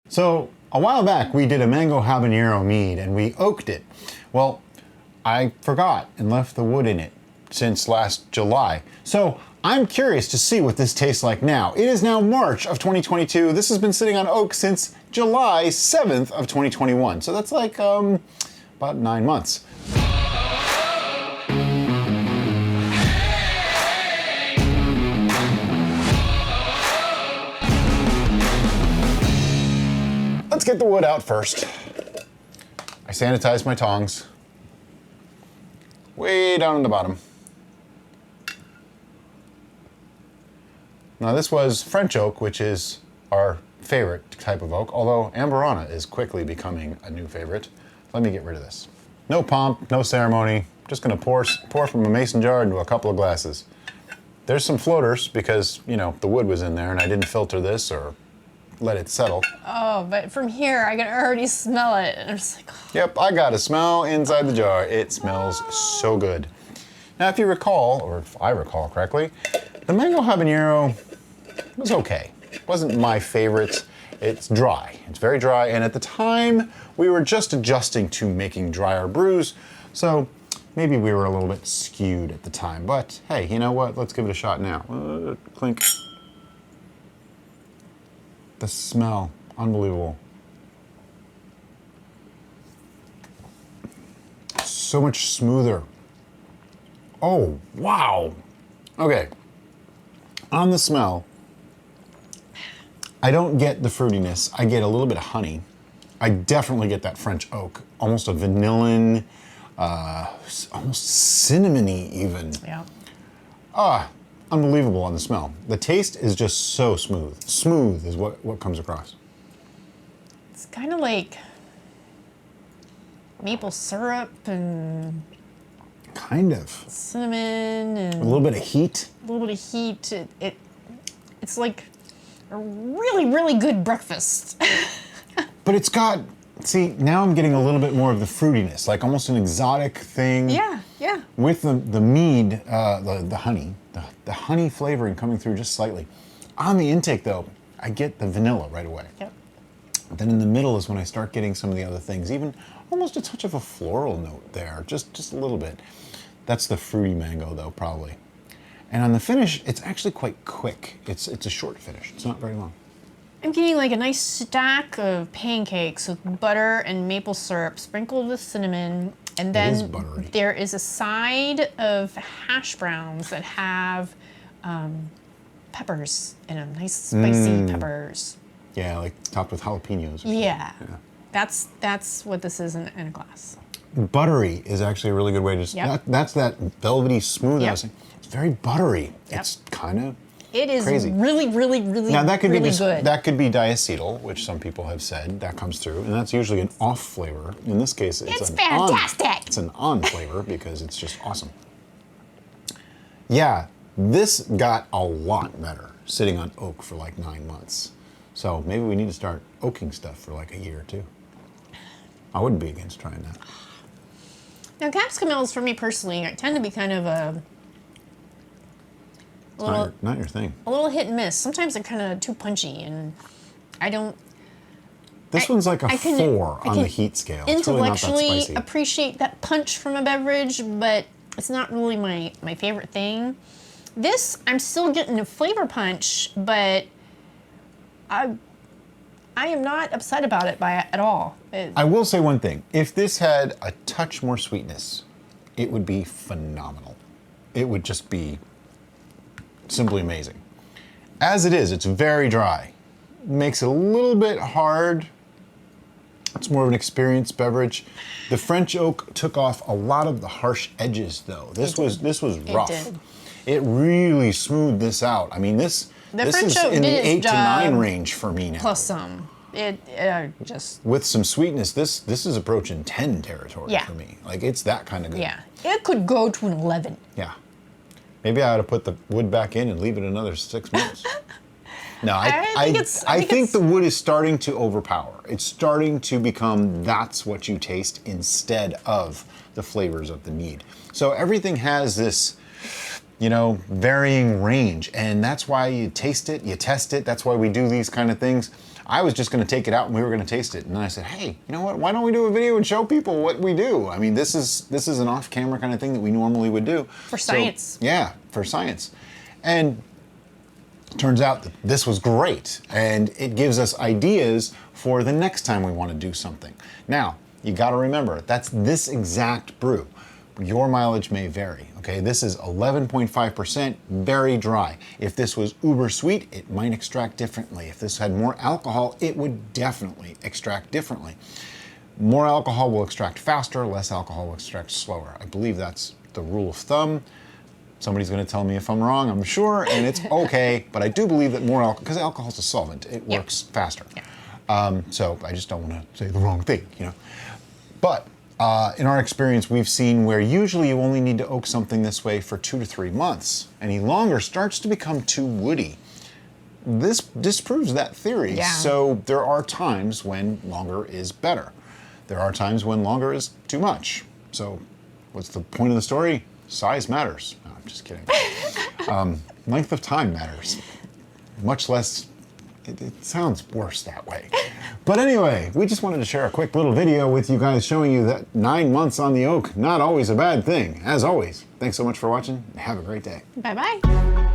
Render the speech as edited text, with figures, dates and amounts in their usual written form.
So a while back we did a Mango Habanero Mead and we oaked it. Well, I forgot and left the wood in it since last July. So I'm curious to see what this tastes like now. It is now March of 2022. This has been sitting on oak since July 7th of 2021. So that's like about 9 months. Let's get the wood out first. I sanitized my tongs. Way down on the bottom. Now this was French oak, which is our favorite type of oak, although Amburana is quickly becoming a new favorite. Let me get rid of this. No pomp, no ceremony. Just gonna pour from a mason jar into a couple of glasses. There's some floaters because, you know, the wood was in there and I didn't filter this or let it settle. Oh, but from here I can already smell it. And I'm just like, oh. Yep, I got a smell inside the jar. It smells so good. Now, if you recall, or if I recall correctly, the Mango Habanero was okay. It wasn't my favorite. It's dry. It's very dry, and at the time, we were just adjusting to making drier brews, so maybe we were a little bit skewed at the time. But hey, you know what? Let's give it a shot now. Clink. The smell, unbelievable. So much smoother. Oh, wow. Okay, on the smell, I don't get the fruitiness. I get a little bit of honey. I definitely get that French oak, almost a vanillin, almost cinnamony even. Yeah. Unbelievable on the smell. The taste is just so smooth. Smooth is what comes across. It's kind of like maple syrup and Kind of. cinnamon and A little bit of heat. a little bit of heat. It's like a really, really good breakfast. But it's got, see, now I'm getting a little bit more of the fruitiness, like almost an exotic thing. Yeah, yeah. With the mead, the honey, the honey flavoring coming through just slightly. On the intake though, I get the vanilla right away. Yep. Then in the middle is when I start getting some of the other things, even almost a touch of a floral note there, just a little bit. That's the fruity mango though, probably. And on the finish, it's actually quite quick. It's a short finish, it's not very long. I'm getting like a nice stack of pancakes with butter and maple syrup sprinkled with cinnamon. And then there is a side of hash browns that have peppers in them, nice spicy peppers. Yeah, like topped with jalapenos. Or something. Yeah. That's what this is in a glass. Buttery is actually a really good way to. Yep. That's that velvety smooth. Yep. It's very buttery. Yep. It's kind of. It is crazy. really, really, really, Now that could really be good. that could be diacetyl, which some people have said that comes through, and that's usually an off flavor. In this case, It's an fantastic. On. It's an on flavor because it's just awesome. Yeah, this got a lot better sitting on oak for like 9 months. So maybe we need to start oaking stuff for like a year or two. I wouldn't be against trying that. Now, capsicum ales for me personally, I tend to be kind of a little, Not your thing. a little hit and miss. Sometimes they're kind of too punchy, and I don't. This one's like a 4 on the heat scale. It's really not that Intellectually spicy. appreciate that punch from a beverage, but it's not really my favorite thing. This, I'm still getting a flavor punch, but I am not upset about it at all. I will say one thing. If this had a touch more sweetness, it would be phenomenal. It would just be simply amazing. As it is, it's very dry. Makes it a little bit hard. It's more of an experienced beverage. The French oak took off a lot of the harsh edges though. This was rough. It did. It really smoothed this out. I mean, this French is oak in the did its 8 to 9 job. range for me now. Plus some. It just. With some sweetness, this is approaching 10 territory Yeah. for me. Like, it's that kind of good. Yeah. It could go to an 11. Yeah. Maybe I ought to put the wood back in and leave it another 6 months. No, I think the wood is starting to overpower. It's starting to become that's what you taste instead of the flavors of the mead. So everything has this, you know, varying range, and that's why you taste it, you test it. That's why we do these kind of things. I was just going to take it out and we were going to taste it. And then I said, hey, you know what? Why don't we do a video and show people what we do? I mean, this is an off-camera kind of thing that we normally would do. For science. So, yeah, for science. And turns out that this was great. And it gives us ideas for the next time we want to do something. Now, you got to remember, that's this exact brew. Your mileage may vary, okay? This is 11.5%, very dry. If this was uber sweet, it might extract differently. If this had more alcohol, it would definitely extract differently. More alcohol will extract faster, less alcohol will extract slower. I believe that's the rule of thumb. Somebody's gonna tell me if I'm wrong, I'm sure, and it's okay, but I do believe that more alcohol, because alcohol's a solvent, it works faster. Yeah. So I just don't wanna say the wrong thing, you know? But, in our experience, we've seen where usually you only need to oak something this way for 2 to 3 months. Any longer starts to become too woody. This disproves that theory. Yeah. So there are times when longer is better. There are times when longer is too much. So what's the point of the story? Size matters. No, I'm just kidding. Length of time matters. Much less, it sounds worse that way. But anyway, we just wanted to share a quick little video with you guys showing you that 9 months on the oak, not always a bad thing. As always, thanks so much for watching and have a great day. Bye-bye.